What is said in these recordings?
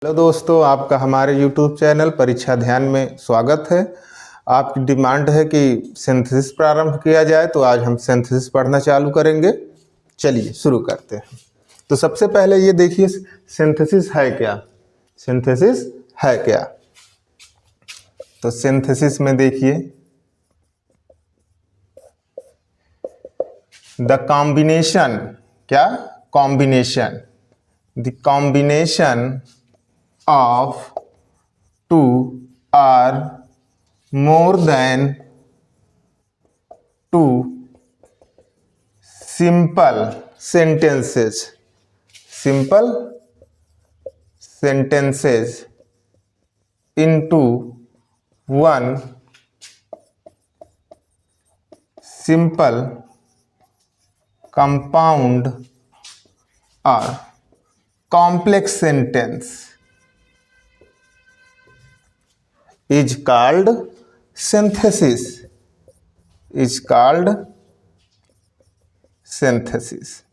Hello दोस्तों, आपका हमारे YouTube चैनल परीक्षा ध्यान में स्वागत है। आपकी डिमांड है कि सिंथेसिस प्रारंभ किया जाए, तो आज हम सिंथेसिस पढ़ना चालू करेंगे। चलिए शुरू करते हैं। तो सबसे पहले ये देखिए, सिंथेसिस है क्या। सिंथेसिस है क्या? तो सिंथेसिस में देखिए, द कॉम्बिनेशन, क्या? Combination, the combination of two or more than two simple sentences into one simple compound or complex sentence is called synthesis.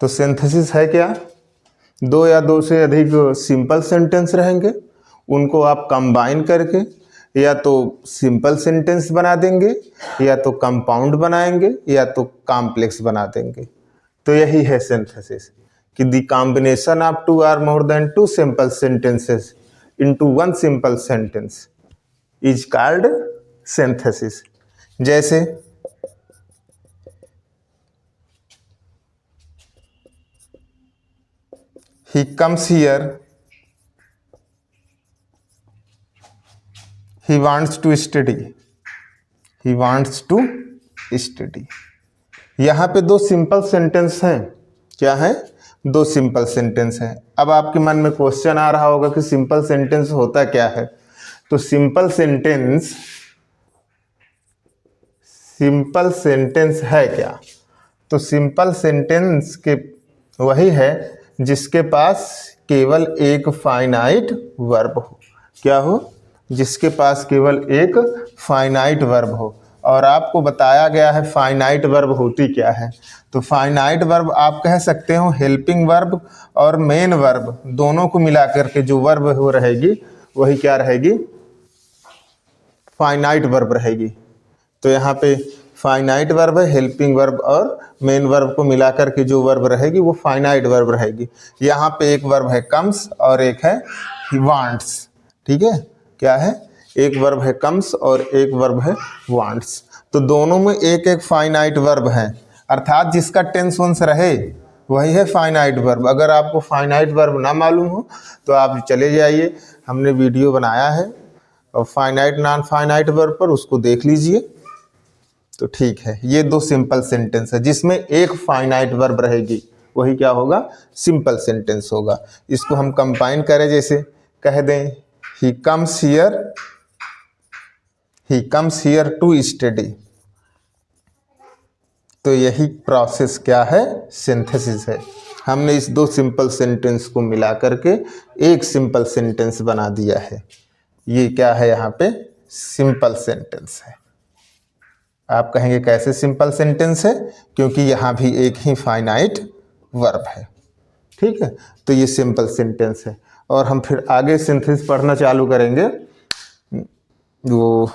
तो सिंथेसिस है क्या? दो या दो से अधिक सिंपल सेंटेंस रहेंगे, उनको आप कंबाइन करके या तो सिंपल सेंटेंस बना देंगे, या तो कंपाउंड बनाएंगे, या तो कॉम्प्लेक्स बना देंगे। तो यही है सिंथेसिस, कि the combination of two or more than two simple sentences into one simple sentence is called synthesis. जैसे he comes here, he wants to study, यहाँ पे दो सिंपल सेंटेंस हैं। क्या है? दो सिंपल सेंटेंस हैं। अब आपके मन में क्वेश्चन आ रहा होगा कि सिंपल सेंटेंस होता क्या है। तो सिंपल सेंटेंस है क्या? तो सिंपल सेंटेंस के वही है जिसके पास केवल एक फाइनाइट वर्ब हो। क्या हो? जिसके पास केवल एक फाइनाइट वर्ब हो। और आपको बताया गया है फाइनाइट वर्ब होती क्या है। तो फाइनाइट वर्ब आप कह सकते हो हेल्पिंग वर्ब और मेन वर्ब दोनों को मिला करके जो वर्ब हो रहेगी वही क्या रहेगी? फाइनाइट वर्ब रहेगी। तो यहाँ पे फाइनाइट वर्ब है, हेल्पिंग वर्ब और मेन वर्ब को मिलाकर के जो वर्ब रहेगी वो फाइनाइट वर्ब रहेगी। यहाँ पे एक वर्ब है कम्स और एक है वांट्स। ठीक है? क्या है? एक वर्ब है कम्स और एक वर्ब है वांट्स। तो दोनों में एक एक फाइनाइट वर्ब है, अर्थात जिसका टेंस वंस रहे वही है फाइनाइट वर्ब। अगर आपको फाइनाइट वर्ब ना मालूम हो तो आप चले जाइए, हमने वीडियो बनाया है और फाइनाइट नॉन फाइनाइट वर्ब पर, उसको देख लीजिए। तो ठीक है, ये दो सिंपल सेंटेंस है जिसमें एक फाइनाइट वर्ब रहेगी, वही क्या होगा? सिंपल सेंटेंस होगा। इसको हम कंबाइन करें, जैसे कह दें he comes here to study. तो यही प्रोसेस क्या है? सिंथेसिस है। हमने इस दो सिंपल सेंटेंस को मिला करके एक सिंपल सेंटेंस बना दिया है। ये क्या है? यहाँ पे सिंपल सेंटेंस है। आप कहेंगे कैसे सिंपल सेंटेंस है? क्योंकि यहाँ भी एक ही फाइनाइट वर्ब है। ठीक है? तो ये सिंपल सेंटेंस है। और हम फिर आगे सिंथेसिस पढ़ना चालू करेंगे। वो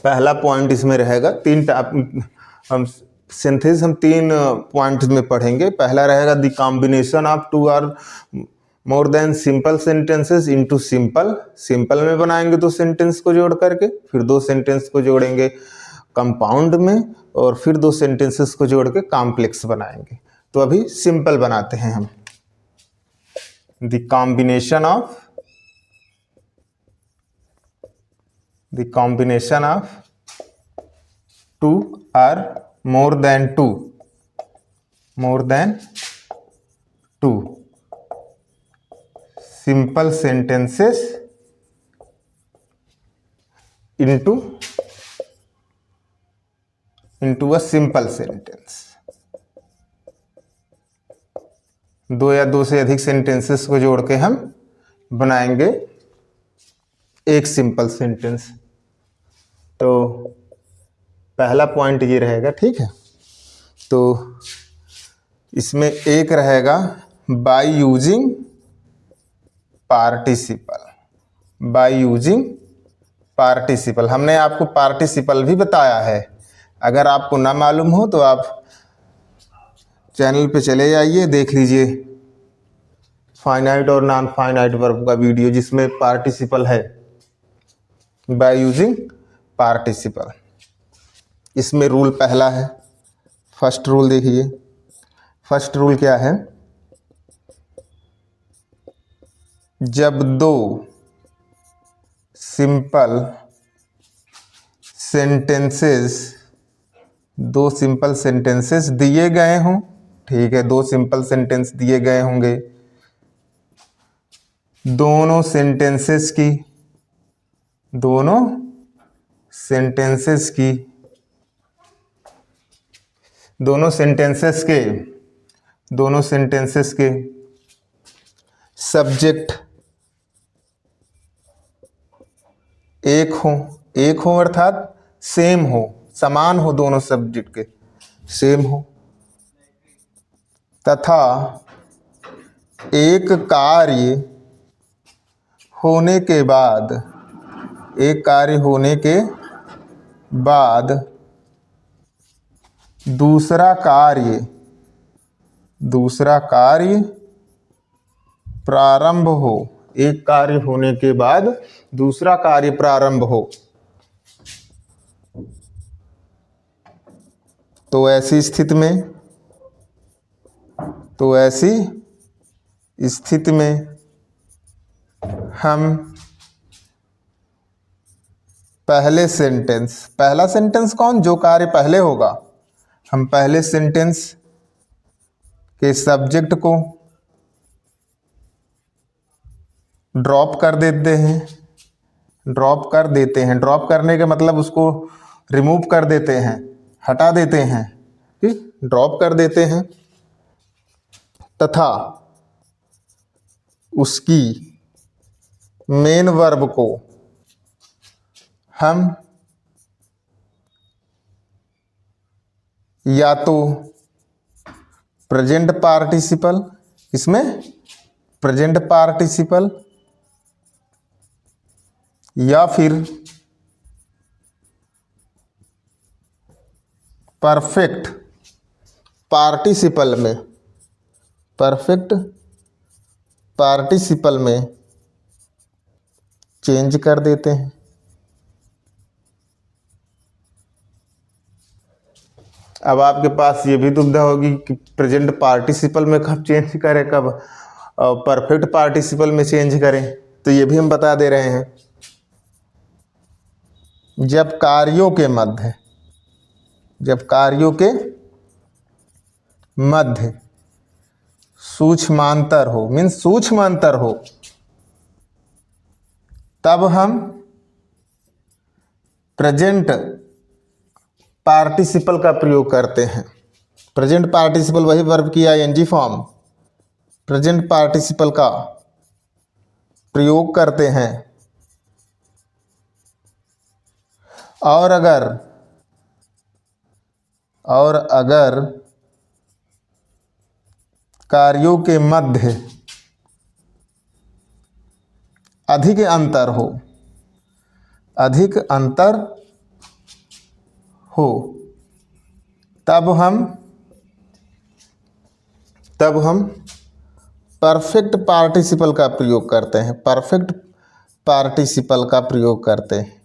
पहला पॉइंट इसमें रहेगा हम सिंथेसिस हम तीन पॉइंट में पढ़ेंगे। पहला रहेगा the combination of two or more than simple sentences into simple में बनाएंगे दो सेंटेंस को जोड़ करके, फिर दो सेंटेंस को जोड़ेंगे कंपाउंड में, और फिर दो सेंटेंसेस को जोड़ के कॉम्प्लेक्स बनाएंगे। तो अभी सिंपल बनाते हैं हम। The combination of two or more than two simple sentences into a simple sentence दो या दो से अधिक सेंटेंसेस को जोड़ के हम बनाएंगे एक सिंपल सेंटेंस। तो पहला पॉइंट ये रहेगा, ठीक है। तो इसमें एक रहेगा by using participle. By using participle, हमने आपको पार्टिसिपल भी बताया है। अगर आपको ना मालूम हो तो आप चैनल पे चले जाइए, देख लीजिए फाइनाइट और नॉन फाइनाइट वर्ब का वीडियो जिसमें पार्टिसिपल है, बाय यूजिंग पार्टिसिपल। इसमें रूल पहला है, फर्स्ट रूल देखिए। फर्स्ट रूल क्या है? जब दो सिंपल सेंटेंसेस दिए गए हों, ठीक है, दो सिंपल सेंटेंस दिए गए होंगे, दोनों सेंटेंसेस के सब्जेक्ट एक हो अर्थात सेम हो, समान हो, दोनों सब्जेक्ट के सेम हो, तथा एक कार्य होने के बाद दूसरा कार्य प्रारंभ हो। एक कार्य होने के बाद दूसरा कार्य प्रारंभ हो। तो ऐसी स्थिति में हम पहला सेंटेंस कौन? जो कार्य पहले होगा, हम पहले सेंटेंस के सब्जेक्ट को ड्रॉप कर देते हैं। ड्रॉप करने का मतलब उसको रिमूव कर देते हैं, हटा देते हैं, ठीक, ड्रॉप कर देते हैं। तथा उसकी मेन वर्ब को हम या तो प्रेजेंट पार्टिसिपल, इसमें प्रेजेंट पार्टिसिपल, या फिर परफेक्ट पार्टिसिपल में चेंज कर देते हैं। अब आपके पास ये भी दुविधा होगी कि प्रेजेंट पार्टिसिपल में कब चेंज करें, कब परफेक्ट पार्टिसिपल में चेंज करें। तो ये भी हम बता दे रहे हैं। जब कार्यों के मध्य सूक्ष्मांतर हो, तब हम प्रेजेंट पार्टिसिपल का प्रयोग करते हैं। प्रेजेंट पार्टिसिपल वही वर्ब की आईएनजी फॉर्म, प्रेजेंट पार्टिसिपल का प्रयोग करते हैं। और अगर कार्यों के मध्य अधिक अंतर हो, तब हम परफेक्ट पार्टिसिपल का प्रयोग करते हैं।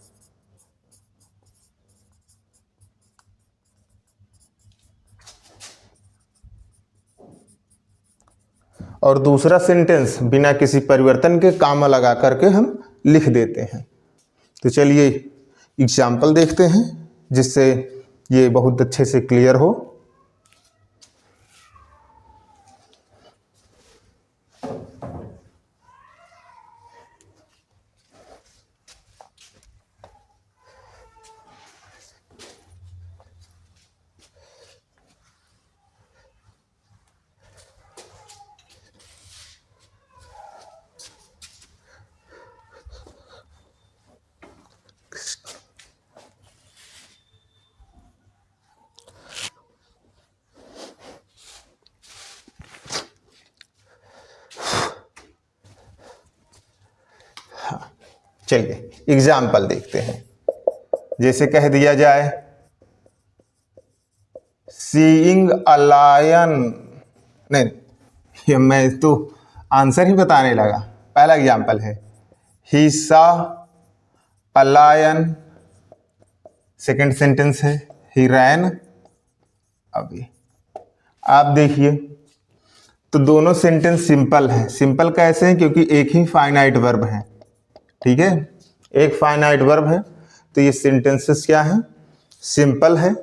और दूसरा सेंटेंस बिना किसी परिवर्तन के कॉमा लगा करके हम लिख देते हैं। तो चलिए एग्जाम्पल देखते हैं जिससे ये बहुत अच्छे से क्लियर हो। चलिए एग्जाम्पल देखते हैं। जैसे कह दिया जाए सीइंग अ लायन, नहीं ये मैं तो आंसर ही बताने लगा। पहला एग्जाम्पल है he saw a lion, second sentence है ही रैन अवे। आप देखिए तो दोनों सेंटेंस सिंपल हैं। सिंपल कैसे हैं? क्योंकि एक ही फाइनाइट वर्ब है, ठीक है, एक फाइनाइट वर्ब है, तो ये सेंटेंसेस क्या हैं? सिंपल है।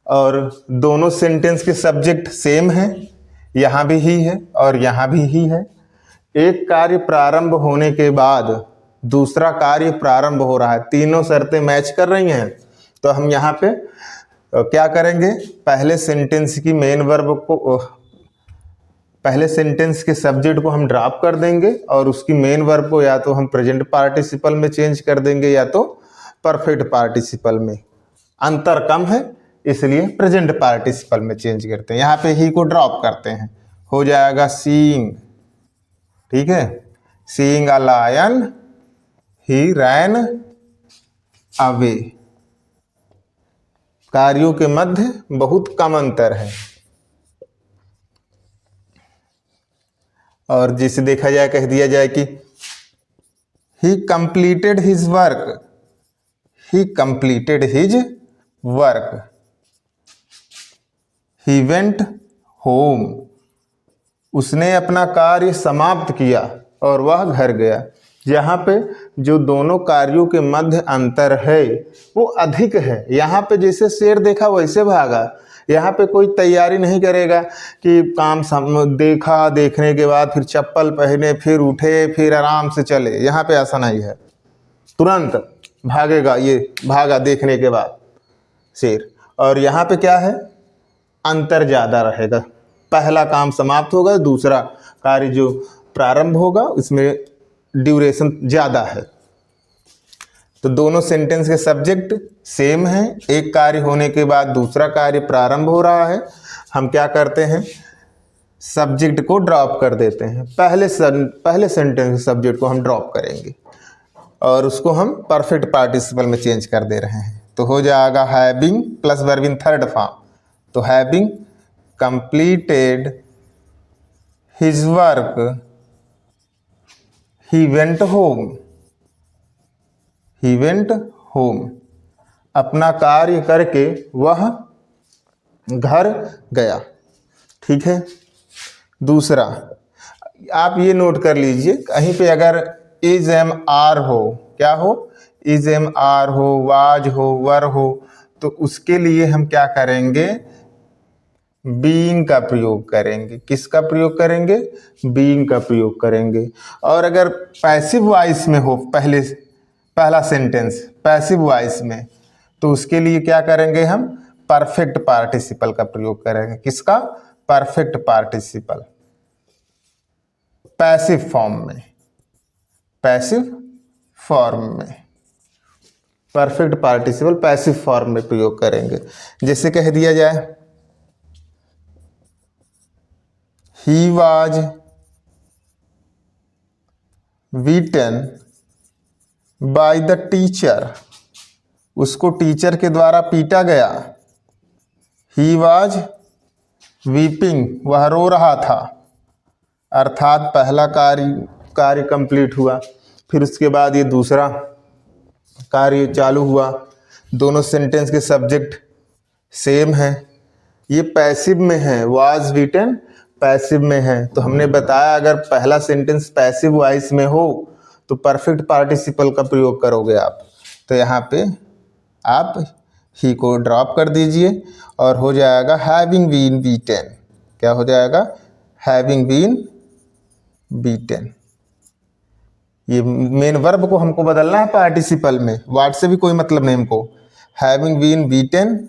और दोनों सेंटेंस के सब्जेक्ट सेम है, यहाँ भी ही है और यहाँ भी ही है। एक कार्य प्रारंभ होने के बाद दूसरा कार्य प्रारंभ हो रहा है, तीनों शर्तें मैच कर रही हैं। तो हम यहाँ पे क्या करेंगे? पहले सेंटेंस की मेन वर्ब को, पहले सेंटेंस के सब्जेक्ट को हम ड्रॉप कर देंगे और उसकी मेन वर्ब को या तो हम प्रेजेंट पार्टिसिपल में चेंज कर देंगे या तो परफेक्ट पार्टिसिपल में। अंतर कम है इसलिए प्रेजेंट पार्टिसिपल में चेंज करते हैं। यहाँ पे ही को ड्रॉप करते हैं, हो जाएगा सीइंग, ठीक है, seeing a lion he ran away. कार्यों के मध्य बहुत कम अंतर है। और जिसे देखा जाए, कह दिया जाए कि ही completed his work, he completed his work, he went home, उसने अपना कार्य समाप्त किया और वह घर गया। यहाँ पे जो दोनों कार्यों के मध्य अंतर है वो अधिक है। यहाँ पे जैसे शेर देखा वैसे भागा, यहाँ पे कोई तैयारी नहीं करेगा कि काम देखा, देखने के बाद फिर चप्पल पहने, फिर उठे, फिर आराम से चले। यहाँ पे ऐसा नहीं है, तुरंत भागेगा, ये भागा देखने के बाद शेर। और यहाँ पे क्या है? अंतर ज़्यादा रहेगा। पहला काम समाप्त होगा, दूसरा कार्य जो प्रारंभ होगा उसमें ड्यूरेशन ज़्यादा है। तो दोनों सेंटेंस के सब्जेक्ट सेम हैं, एक कार्य होने के बाद दूसरा कार्य प्रारंभ हो रहा है। हम क्या करते हैं? सब्जेक्ट को ड्रॉप कर देते हैं। पहले सेंटेंस के सब्जेक्ट को हम ड्रॉप करेंगे और उसको हम परफेक्ट पार्टिसिपल में चेंज कर दे रहे हैं। तो हो जाएगा having plus verb in third form. तो having completed his work he went home, he went home, अपना कार्य करके वह घर गया, ठीक है। दूसरा आप ये नोट कर लीजिए, कहीं पे अगर इज एम आर हो, क्या हो? इज एम आर हो, वाज हो, वर हो, तो उसके लिए हम क्या करेंगे? बीइंग का प्रयोग करेंगे। किसका प्रयोग करेंगे? बीइंग का प्रयोग करेंगे। और अगर पैसिव वॉइस में हो पहला सेंटेंस पैसिव वॉइस में, तो उसके लिए क्या करेंगे? हम परफेक्ट पार्टिसिपल का प्रयोग करेंगे। किसका? परफेक्ट पार्टिसिपल, पैसिव फॉर्म में, पैसिव फॉर्म में परफेक्ट पार्टिसिपल पैसिव फॉर्म में प्रयोग करेंगे। जैसे कह दिया जाए he was beaten by the teacher, उसको टीचर के द्वारा पीटा गया। he was weeping, वह रो रहा था। अर्थात पहला कार्य कंप्लीट हुआ, फिर उसके बाद ये दूसरा कार्य चालू हुआ। दोनों सेंटेंस के सब्जेक्ट सेम है। ये पैसिव में है, was beaten पैसिव में है। तो हमने बताया अगर पहला सेंटेंस पैसिव वॉइस में हो तो परफेक्ट पार्टिसिपल का प्रयोग करोगे आप। तो यहाँ पे आप ही को ड्रॉप कर दीजिए और हो जाएगा हैविंग बीन बीटेन। क्या हो जाएगा? Having been beaten. ये मेन वर्ब को हमको बदलना है पार्टिसिपल में, वाट से भी कोई मतलब नहीं हमको। Having been beaten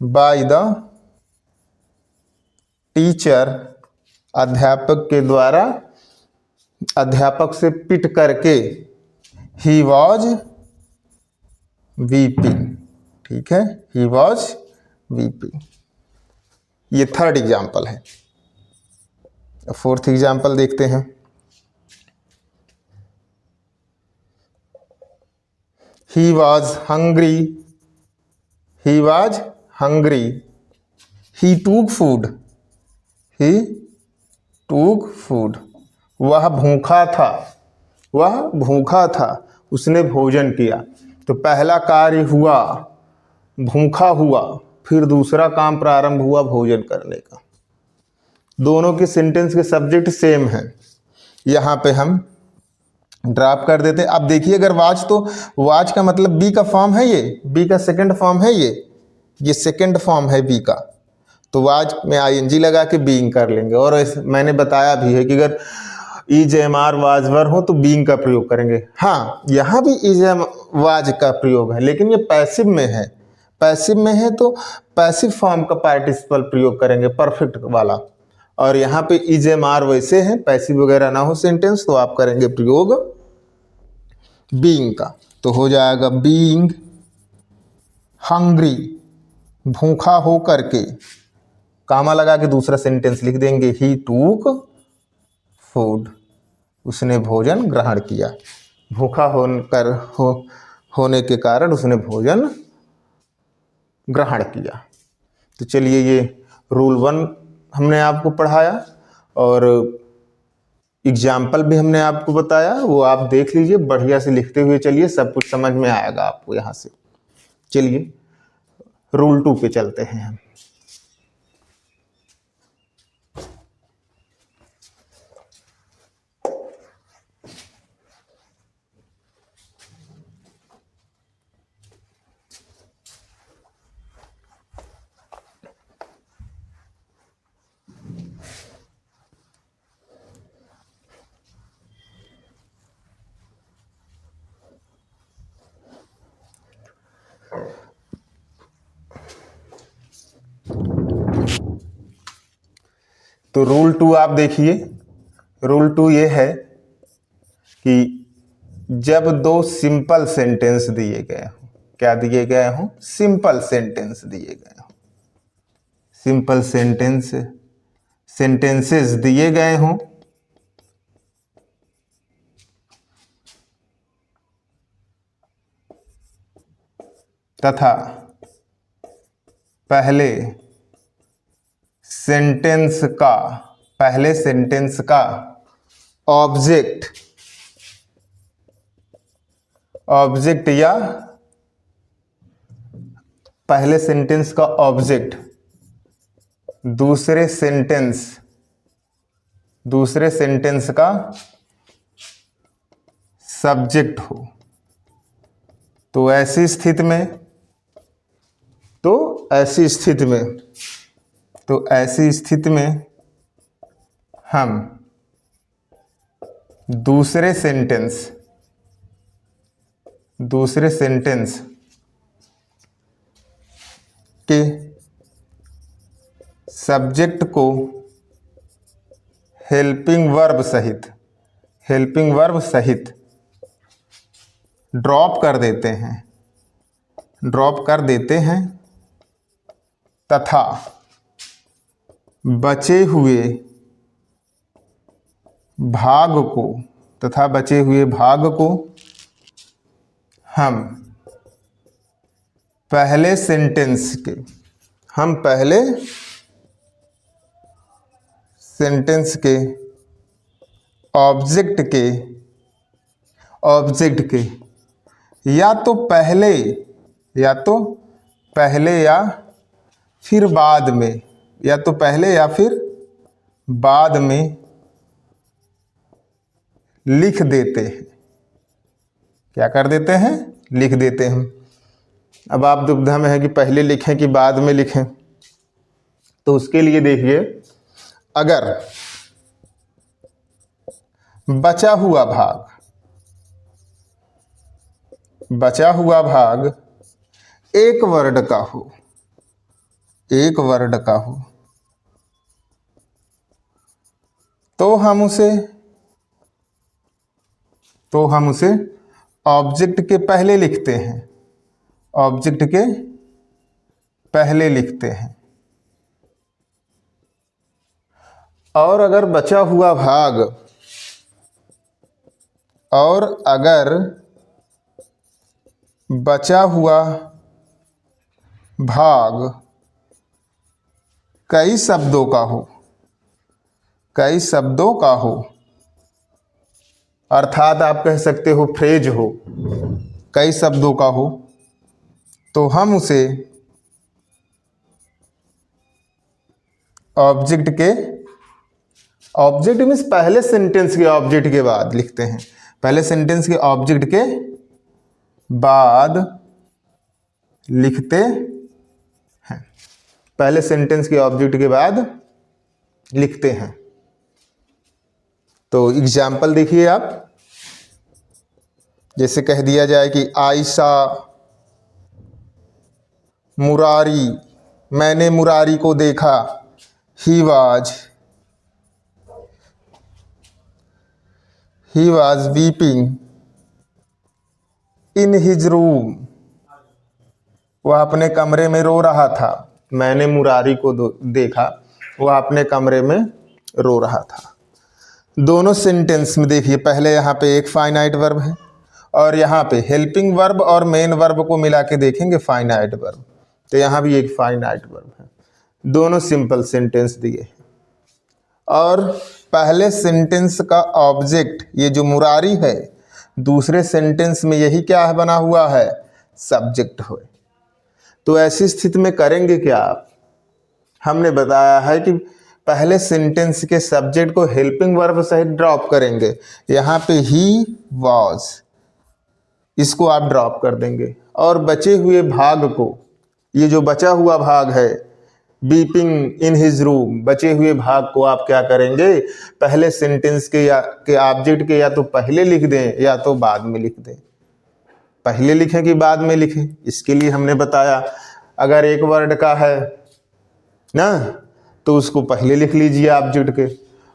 by the teacher, अध्यापक के द्वारा, अध्यापक से पिट करके। ही वॉज वीपिंग, ठीक है, ही वॉज वीपिंग। ये थर्ड एग्जाम्पल है। फोर्थ एग्जाम्पल देखते हैं। He was hungry, he was hungry, he took food, he took food, वह भूखा था, वह भूखा था, उसने भोजन किया। तो पहला कार्य हुआ, भूखा हुआ, फिर दूसरा काम प्रारंभ हुआ भोजन करने का। दोनों के सेंटेंस के सब्जेक्ट सेम हैं। यहाँ पे हम ड्रॉप कर देते हैं। अब देखिए, अगर वाज, तो वाज का मतलब बी का फॉर्म है, ये बी का सेकंड फॉर्म है, ये सेकंड फॉर्म है बी का, तो वाज में आईएनजी लगा के बीइंग कर लेंगे। और मैंने बताया भी है कि अगर is am are was were हो तो बीइंग का प्रयोग करेंगे। हाँ, यहाँ भी इज एम वाज का प्रयोग है, लेकिन ये पैसिव में है, पैसिव में है तो पैसिव फॉर्म का पार्टिसिपल प्रयोग करेंगे, परफेक्ट वाला। और यहाँ पे इज एम आर वैसे है, पैसिव वगैरह ना हो सेंटेंस, तो आप करेंगे प्रयोग बीइंग का। तो हो जाएगा बीइंग हंग्री, भूखा हो करके, कामा लगा के दूसरा सेंटेंस लिख देंगे, ही टूक फूड, उसने भोजन ग्रहण किया। भूखा होने के कारण उसने भोजन ग्रहण किया। तो चलिए, ये रूल 1 हमने आपको पढ़ाया और एग्जाम्पल भी हमने आपको बताया, वो आप देख लीजिए, बढ़िया से लिखते हुए चलिए, सब कुछ समझ में आएगा आपको यहाँ से। चलिए रूल 2 पे चलते हैं हम। तो रूल 2 आप देखिए, रूल 2 ये है कि जब दो सिंपल सेंटेंस दिए गए हों, क्या दिए गए हों, सिंपल सेंटेंस दिए गए हों, सिंपल सेंटेंसेस दिए गए हों, तथा पहले सेंटेंस का ऑब्जेक्ट या पहले सेंटेंस का ऑब्जेक्ट दूसरे सेंटेंस का सब्जेक्ट हो, तो ऐसी स्थिति में हम दूसरे सेंटेंस के सब्जेक्ट को हेल्पिंग वर्ब सहित ड्रॉप कर देते हैं तथा बचे हुए भाग को हम पहले सेंटेंस के ऑब्जेक्ट के या तो पहले या फिर बाद में लिख देते हैं। क्या कर देते हैं? लिख देते हैं। अब आप दुविधा में है कि पहले लिखें कि बाद में लिखें, तो उसके लिए देखिए, अगर बचा हुआ भाग एक वर्ड का हो तो हम उसे ऑब्जेक्ट के पहले लिखते हैं। और अगर बचा हुआ बचा हुआ भाग कई शब्दों का हो, कई शब्दों का हो, अर्थात आप कह सकते हो फ्रेज हो, कई शब्दों का हो, तो हम उसे ऑब्जेक्ट के, ऑब्जेक्ट मीन्स पहले सेंटेंस के ऑब्जेक्ट के बाद लिखते हैं, पहले सेंटेंस के ऑब्जेक्ट के बाद लिखते हैं, पहले सेंटेंस के ऑब्जेक्ट के बाद लिखते हैं। तो एग्जाम्पल देखिए आप, जैसे कह दिया जाए कि आयशा मुरारी, मैंने मुरारी को देखा, ही was weeping in his room, वह अपने कमरे में रो रहा था। मैंने मुरारी को देखा, वह अपने कमरे में रो रहा था। दोनों सेंटेंस में देखिए, पहले यहाँ पे एक फाइनाइट वर्ब है और यहाँ पे हेल्पिंग वर्ब और मेन वर्ब को मिला के देखेंगे फाइनाइट वर्ब, तो यहाँ भी एक फाइनाइट वर्ब है। दोनों सिंपल सेंटेंस दिए हैं और पहले सेंटेंस का ऑब्जेक्ट ये जो मुरारी है, दूसरे सेंटेंस में यही क्या है बना हुआ है, सब्जेक्ट हो। तो ऐसी स्थिति में करेंगे क्या आप, हमने बताया है कि पहले सेंटेंस के सब्जेक्ट को हेल्पिंग वर्ब सहित ड्रॉप करेंगे। यहाँ पे ही वॉज, इसको आप ड्रॉप कर देंगे और बचे हुए भाग को, ये जो बचा हुआ भाग है बीपिंग इन हिज रूम, बचे हुए भाग को आप क्या करेंगे, पहले सेंटेंस के या के ऑब्जेक्ट के या तो पहले लिख दें या तो बाद में लिख दें। पहले लिखें कि बाद में लिखें, इसके लिए हमने बताया अगर एक वर्ड का है ना तो उसको पहले लिख लीजिए ऑब्जेक्ट के,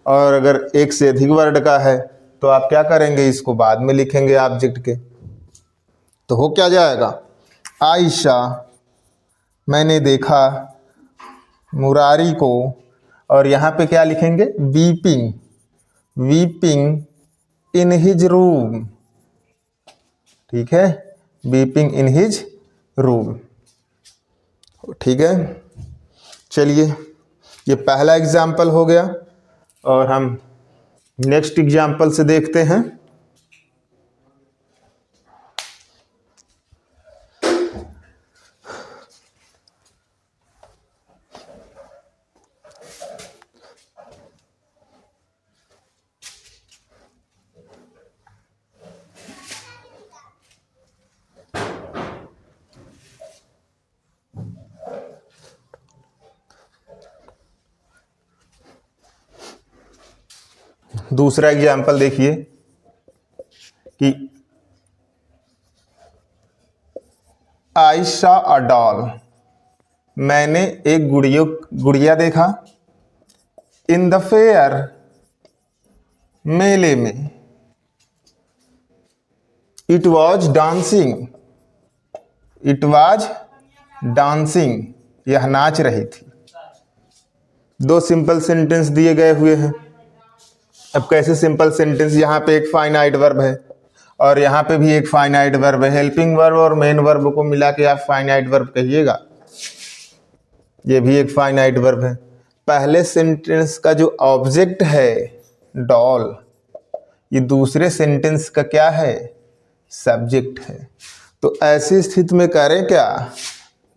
और अगर एक से अधिक वर्ड का है तो आप क्या करेंगे, इसको बाद में लिखेंगे ऑब्जेक्ट के। तो हो क्या जाएगा, आयशा मैंने देखा मुरारी को, और यहाँ पे क्या लिखेंगे, weeping, weeping in his room, ठीक है, वीपिंग इन हिज रूम, ठीक है। चलिए ये पहला एग्जाम्पल हो गया और हम नेक्स्ट एग्जाम्पल से देखते हैं। दूसरा एग्जाम्पल देखिए कि आई सॉ अ डॉल, मैंने एक गुड़िया देखा, इन द फेयर, मेले में, it was dancing, it was dancing, यह नाच रही थी। दो सिंपल सेंटेंस दिए गए हुए हैं। अब कैसे सिंपल सेंटेंस, यहाँ पे एक फाइनाइट वर्ब है और यहाँ पे भी एक फाइनाइट वर्ब है, हेल्पिंग वर्ब और मेन वर्ब को मिला के आप फाइनाइट वर्ब कहिएगा, ये भी एक फाइनाइट वर्ब है। पहले सेंटेंस का जो ऑब्जेक्ट है डॉल, ये दूसरे सेंटेंस का क्या है, सब्जेक्ट है। तो ऐसी स्थिति में करें क्या,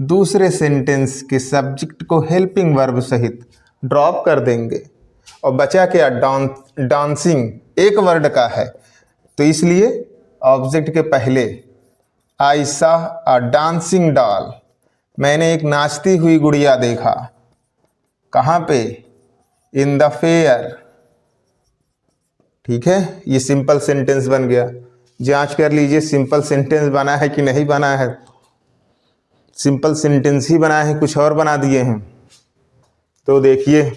दूसरे सेंटेंस के सब्जेक्ट को हेल्पिंग वर्ब सहित ड्रॉप कर देंगे और बचा क्या, डांसिंग एक वर्ड का है तो इसलिए ऑब्जेक्ट के पहले I saw a dancing doll, मैंने एक नाचती हुई गुड़िया देखा, कहाँ पे, इन द फेयर, ठीक है। ये सिंपल सेंटेंस बन गया। जांच कर लीजिए सिंपल सेंटेंस बना है कि नहीं बना है। सिंपल सेंटेंस ही बना है, कुछ और बना दिए हैं। तो देखिए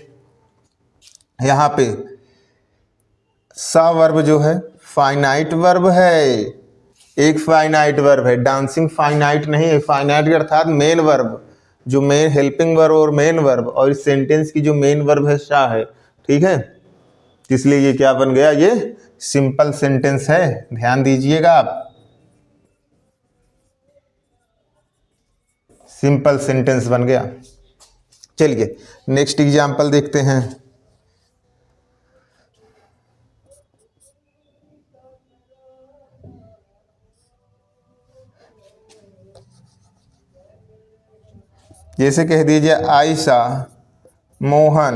यहाँ पे सा वर्ब जो है फाइनाइट वर्ब है, एक फाइनाइट वर्ब है, डांसिंग फाइनाइट नहीं है, फाइनाइट अर्थात मेन वर्ब, जो मेन हेल्पिंग वर्ब और मेन वर्ब, और इस सेंटेंस की जो मेन वर्ब है सा है, ठीक है। इसलिए ये क्या बन गया, ये सिंपल सेंटेंस है, ध्यान दीजिएगा आप। सिंपल सेंटेंस बन गया। चलिए नेक्स्ट एग्जाम्पल देखते हैं। जैसे कह दीजिए आई सा मोहन,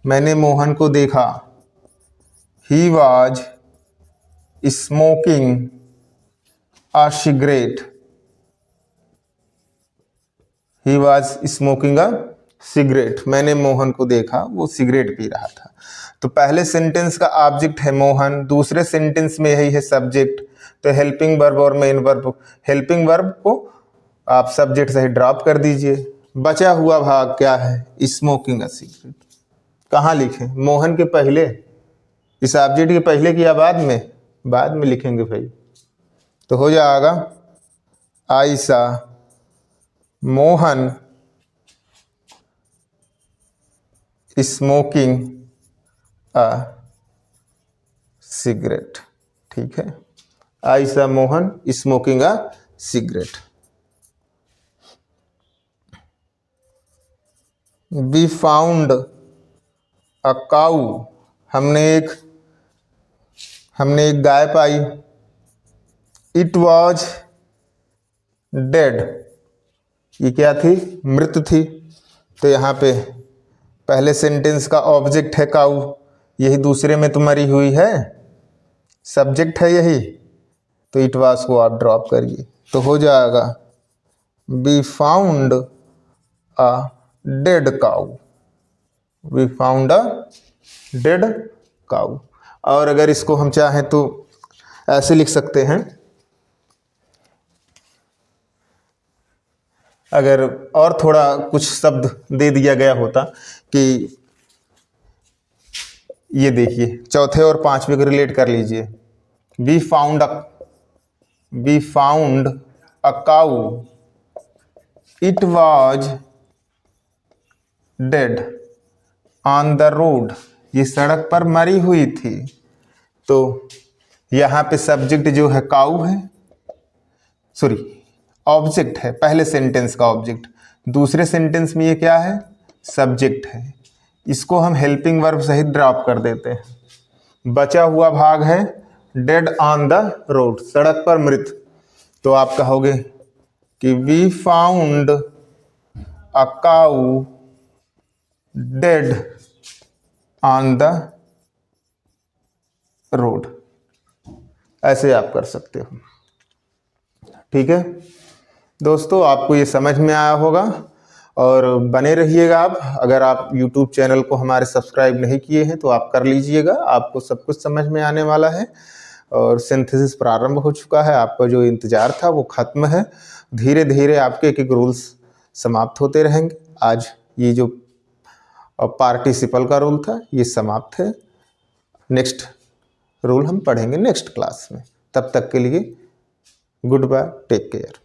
मैंने मोहन को देखा। He was smoking a cigarette, he was smoking a cigarette, मैंने मोहन को देखा वो सिगरेट पी रहा था। तो पहले सेंटेंस का ऑब्जेक्ट है मोहन, दूसरे सेंटेंस में यही है सब्जेक्ट। तो हेल्पिंग वर्ब और मेन वर्ब, हेल्पिंग वर्ब को आप सब्जेक्ट से ही ड्रॉप कर दीजिए। बचा हुआ भाग क्या है, स्मोकिंग अ सिगरेट। कहाँ लिखें, मोहन के पहले, इस ऑब्जेक्ट के पहले कि या बाद में, बाद में लिखेंगे भाई। तो हो जाएगा Ayesha Mohan smoking a cigarette. ठीक है, Ayesha Mohan smoking a cigarette. We found a cow, हमने एक गाय पाई। इट वॉज डेड, ये क्या थी, मृत थी। तो यहाँ पे पहले सेंटेंस का ऑब्जेक्ट है काऊ, यही दूसरे में तो मरी हुई है, सब्जेक्ट है यही। तो इट वॉज को आप ड्रॉप करिए, तो हो जाएगा we found a dead cow, we found a dead cow. और अगर इसको हम चाहें तो ऐसे लिख सकते हैं, अगर और थोड़ा कुछ शब्द दे दिया गया होता कि ये देखिए चौथे और पांचवे को रिलेट कर लीजिए। We found a cow, it was dead on the road, ये सड़क पर मरी हुई थी। तो यहाँ पे सब्जेक्ट जो है काऊ है, सॉरी ऑब्जेक्ट है, पहले सेंटेंस का ऑब्जेक्ट, दूसरे सेंटेंस में ये क्या है, सब्जेक्ट है। इसको हम हेल्पिंग वर्ब सहित ड्रॉप कर देते हैं। बचा हुआ भाग है डेड ऑन द रोड, सड़क पर मृत। तो आप कहोगे कि we found a cow dead on the road, ऐसे आप कर सकते हो। ठीक है दोस्तों, आपको ये समझ में आया होगा और बने रहिएगा आप। अगर आप YouTube चैनल को हमारे सब्सक्राइब नहीं किए हैं तो आप कर लीजिएगा, आपको सब कुछ समझ में आने वाला है। और सिंथेसिस प्रारंभ हो चुका है, आपका जो इंतज़ार था वो ख़त्म है। धीरे धीरे आपके एक एक रूल्स समाप्त होते रहेंगे। आज ये जो पार्टिसिपल का रूल था ये समाप्त है। नेक्स्ट रूल हम पढ़ेंगे नेक्स्ट क्लास में। तब तक के लिए गुड बाय, टेक केयर।